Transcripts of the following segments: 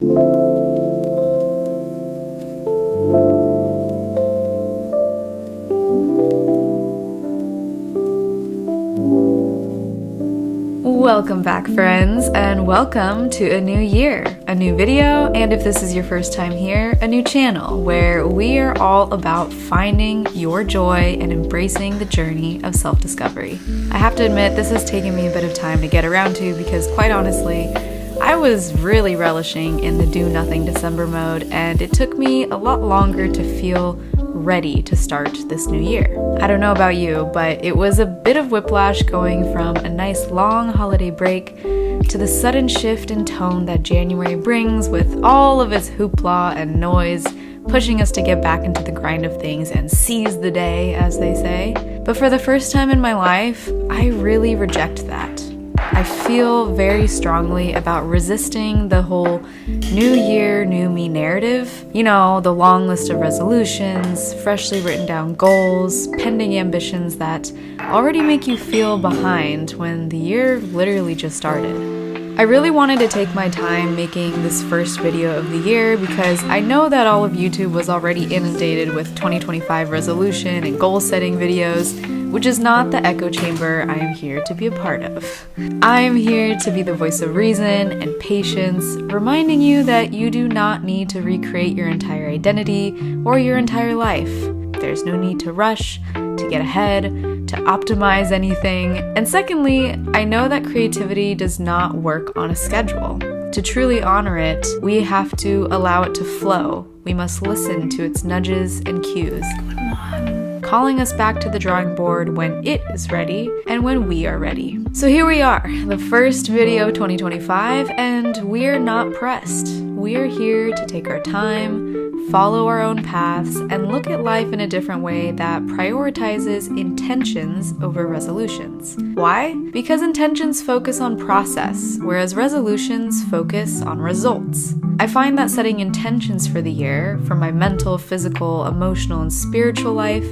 Welcome back, friends, and welcome to a new year, a new video, and if this is your first time here, a new channel where we are all about finding your joy and embracing the journey of self-discovery. I have to admit, this has taken me a bit of time to get around to because, quite honestly, I was really relishing in the do-nothing December mode, and it took me a lot longer to feel ready to start this new year. I don't know about you, but it was a bit of whiplash going from a nice long holiday break to the sudden shift in tone that January brings with all of its hoopla and noise, pushing us to get back into the grind of things and seize the day, as they say. But for the first time in my life, I really reject that. I feel very strongly about resisting the whole new year, new me narrative. You know, the long list of resolutions, freshly written down goals, pending ambitions that already make you feel behind when the year literally just started. I really wanted to take my time making this first video of the year because I know that all of YouTube was already inundated with 2025 resolution and goal setting videos, which is not the echo chamber I am here to be a part of. I am here to be the voice of reason and patience, reminding you that you do not need to recreate your entire identity or your entire life. There's no need to rush, to get ahead, to optimize anything. And secondly, I know that creativity does not work on a schedule. To truly honor it, we have to allow it to flow. We must listen to its nudges and cues, calling us back to the drawing board when it is ready and when we are ready. So here we are, the first video of 2025, and we're not pressed. We're here to take our time, follow our own paths, and look at life in a different way that prioritizes intentions over resolutions. Why? Because intentions focus on process, whereas resolutions focus on results. I find that setting intentions for the year, for my mental, physical, emotional, and spiritual life,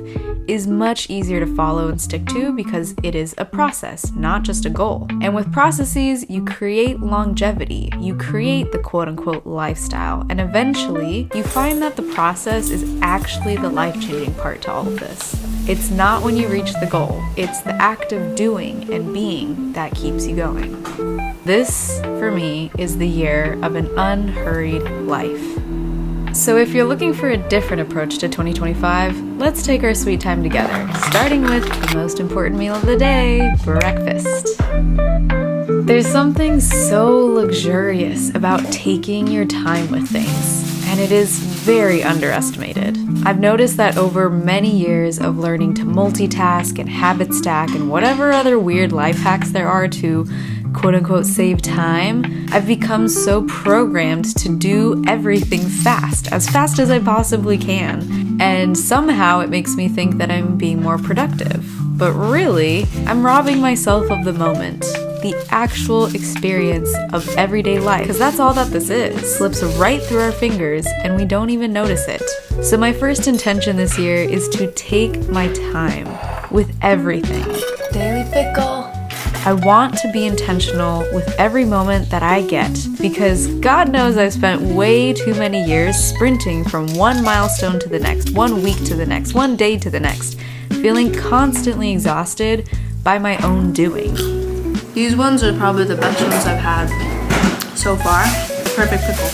is much easier to follow and stick to because it is a process, not just a goal. And with processes, you create longevity, you create the quote-unquote lifestyle, and eventually you find that the process is actually the life-changing part to all of this. It's not when you reach the goal, it's the act of doing and being that keeps you going. This, for me, is the year of an unhurried life. So if you're looking for a different approach to 2025, let's take our sweet time together, starting with the most important meal of the day, breakfast. There's something so luxurious about taking your time with things, and it is very underestimated. I've noticed that over many years of learning to multitask and habit stack and whatever other weird life hacks there are to quote-unquote save time, I've become so programmed to do everything fast as I possibly can. And somehow it makes me think that I'm being more productive. But really, I'm robbing myself of the moment, the actual experience of everyday life, because that's all that this is. Slips right through our fingers and we don't even notice it. So my first intention this year is to take my time with everything. Daily pickle. I want to be intentional with every moment that I get because God knows I've spent way too many years sprinting from one milestone to the next, 1 week to the next, 1 day to the next, feeling constantly exhausted by my own doing. These ones are probably the best ones I've had so far. Perfect pickle.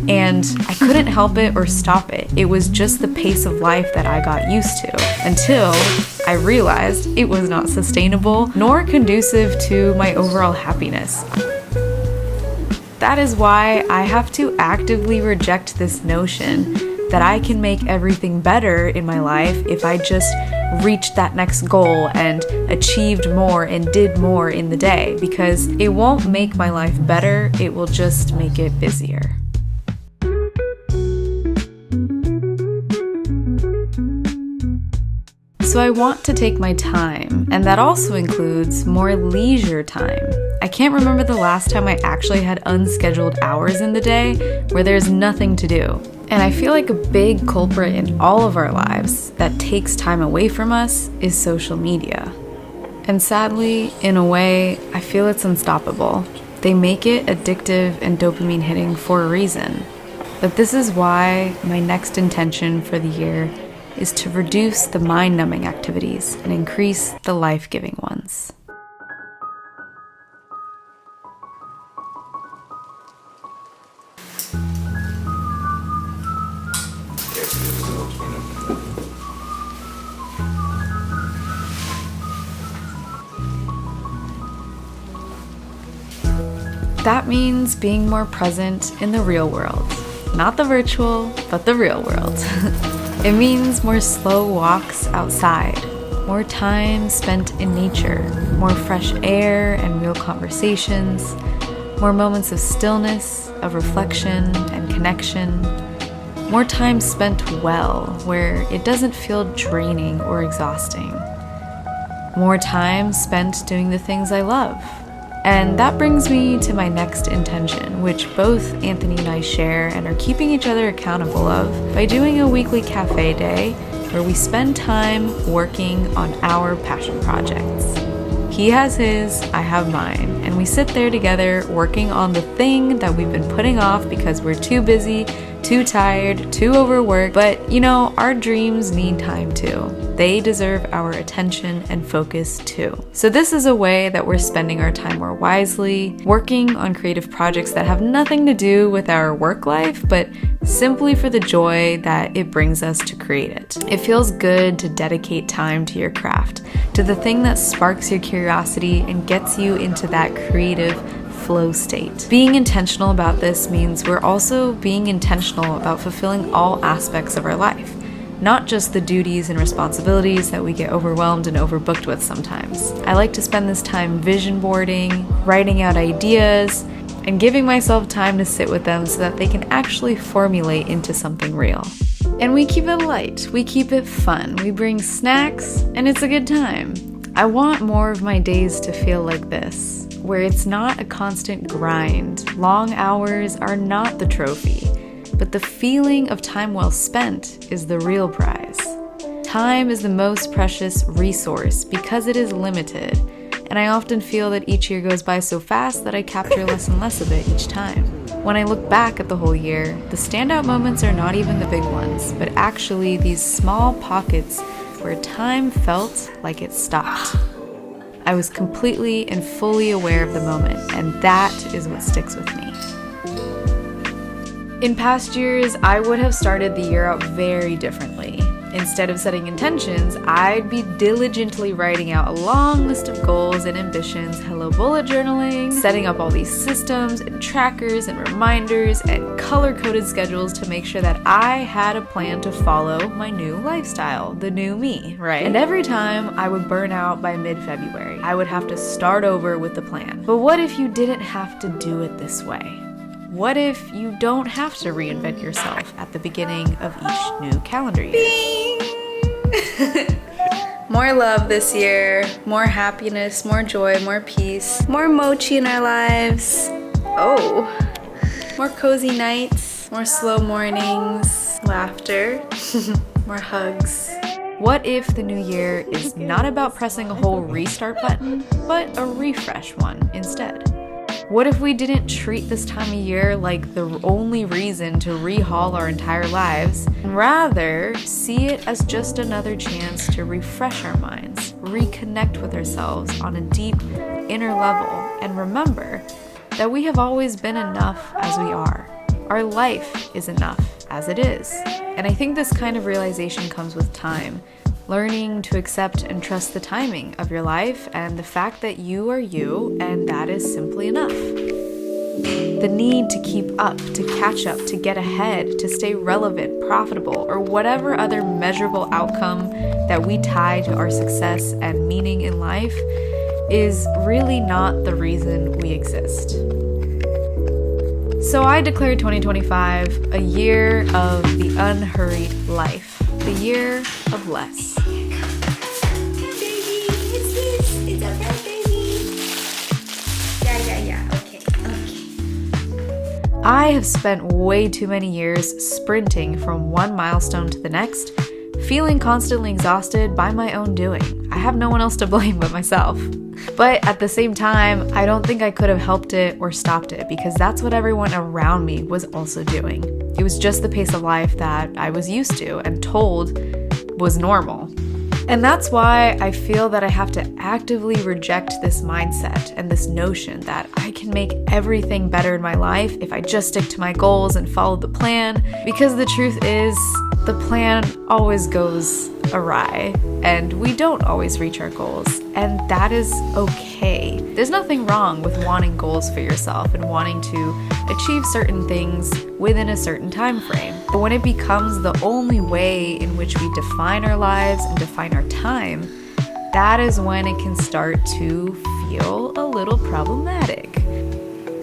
And I couldn't help it or stop it. It was just the pace of life that I got used to until I realized it was not sustainable nor conducive to my overall happiness. That is why I have to actively reject this notion that I can make everything better in my life if I just reached that next goal and achieved more and did more in the day, because it won't make my life better, it will just make it busier. So I want to take my time, and that also includes more leisure time. I can't remember the last time I actually had unscheduled hours in the day where there's nothing to do. And I feel like a big culprit in all of our lives that takes time away from us is social media. And sadly, in a way, I feel it's unstoppable. They make it addictive and dopamine hitting for a reason. But this is why my next intention for the year is to reduce the mind-numbing activities and increase the life-giving ones. That means being more present in the real world. Not the virtual, but the real world. It means more slow walks outside, more time spent in nature, more fresh air and real conversations, more moments of stillness, of reflection and connection, more time spent well, where it doesn't feel draining or exhausting, more time spent doing the things I love. And that brings me to my next intention, which both Anthony and I share and are keeping each other accountable of by doing a weekly cafe day where we spend time working on our passion projects. He has his, I have mine, and we sit there together working on the thing that we've been putting off because we're too busy, too tired, too overworked. But you know, our dreams need time too. They deserve our attention and focus too. So this is a way that we're spending our time more wisely, working on creative projects that have nothing to do with our work life, but simply for the joy that it brings us to create it. It feels good to dedicate time to your craft, to the thing that sparks your curiosity and gets you into that creative flow state. Being intentional about this means we're also being intentional about fulfilling all aspects of our life, not just the duties and responsibilities that we get overwhelmed and overbooked with sometimes. I like to spend this time vision boarding, writing out ideas, and giving myself time to sit with them so that they can actually formulate into something real. And we keep it light, we keep it fun, we bring snacks, and it's a good time. I want more of my days to feel like this, where it's not a constant grind. Long hours are not the trophy, but the feeling of time well spent is the real prize. Time is the most precious resource because it is limited, and I often feel that each year goes by so fast that I capture less and less of it each time. When I look back at the whole year, the standout moments are not even the big ones, but actually these small pockets where time felt like it stopped. I was completely and fully aware of the moment, and that is what sticks with me. In past years, I would have started the year out very differently. Instead of setting intentions, I'd be diligently writing out a long list of goals and ambitions, hello bullet journaling, setting up all these systems and trackers and reminders and color-coded schedules to make sure that I had a plan to follow my new lifestyle, the new me, right? And every time I would burn out by mid-February, I would have to start over with the plan. But what if you didn't have to do it this way? What if you don't have to reinvent yourself at the beginning of each new calendar year? More love this year, more happiness, more joy, more peace, more mochi in our lives. Oh, more cozy nights, more slow mornings, laughter, more hugs. What if the new year is not about pressing a whole restart button, but a refresh one instead? What if we didn't treat this time of year like the only reason to rehaul our entire lives, and rather see it as just another chance to refresh our minds, reconnect with ourselves on a deep inner level, and remember that we have always been enough as we are. Our life is enough as it is. And I think this kind of realization comes with time. Learning to accept and trust the timing of your life and the fact that you are you, and that is simply enough. The need to keep up, to catch up, to get ahead, to stay relevant, profitable, or whatever other measurable outcome that we tie to our success and meaning in life is really not the reason we exist. So I declare 2025 a year of the unhurried life, the year of less. I have spent way too many years sprinting from one milestone to the next, feeling constantly exhausted by my own doing. I have no one else to blame but myself. But at the same time, I don't think I could have helped it or stopped it because that's what everyone around me was also doing. It was just the pace of life that I was used to and told was normal. And that's why I feel that I have to actively reject this mindset and this notion that I can make everything better in my life if I just stick to my goals and follow the plan. Because the truth is, the plan always goes awry and we don't always reach our goals. And that is okay. There's nothing wrong with wanting goals for yourself and wanting to achieve certain things within a certain time frame. But when it becomes the only way in which we define our lives and define our time, that is when it can start to feel a little problematic.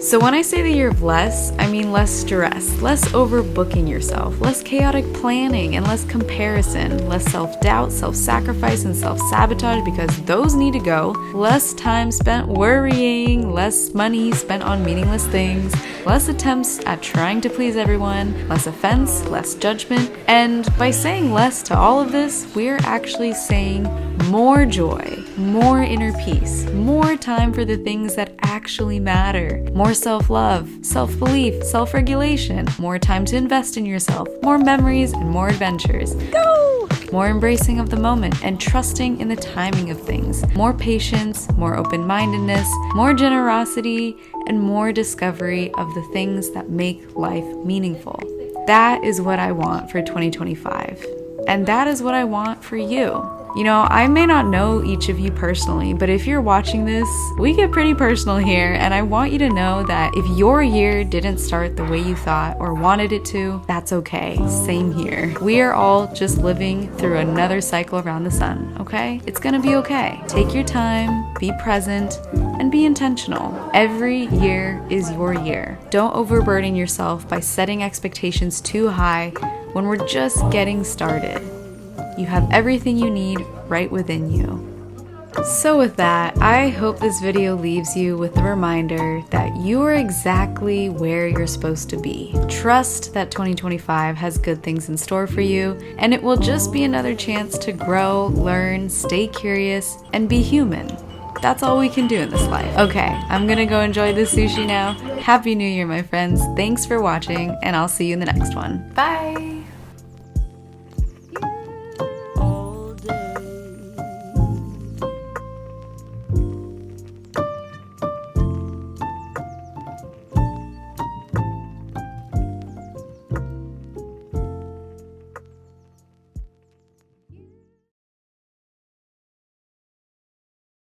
So when I say the year of less, I mean less stress, less overbooking yourself, less chaotic planning and less comparison, less self-doubt, self-sacrifice, and self-sabotage because those need to go, less time spent worrying, less money spent on meaningless things, less attempts at trying to please everyone, less offense, less judgment. And by saying less to all of this, we're actually saying more joy, more inner peace, more time for the things that actually matter, more self-love, self-belief, self-regulation, more time to invest in yourself, more memories and more adventures. Go! More embracing of the moment and trusting in the timing of things, more patience, more open-mindedness, more generosity, and more discovery of the things that make life meaningful. That is what I want for 2025. And that is what I want for you. You know, I may not know each of you personally, but if you're watching this, we get pretty personal here, and I want you to know that if your year didn't start the way you thought or wanted it to, that's okay. Same here. We are all just living through another cycle around the sun, okay? It's gonna be okay. Take your time, be present, and be intentional. Every year is your year. Don't overburden yourself by setting expectations too high when we're just getting started. You have everything you need right within you. So with that, I hope this video leaves you with the reminder that you are exactly where you're supposed to be. Trust that 2025 has good things in store for you, and it will just be another chance to grow, learn, stay curious, and be human. That's all we can do in this life. Okay, I'm gonna go enjoy this sushi now. Happy New Year, my friends. Thanks for watching, and I'll see you in the next one. Bye!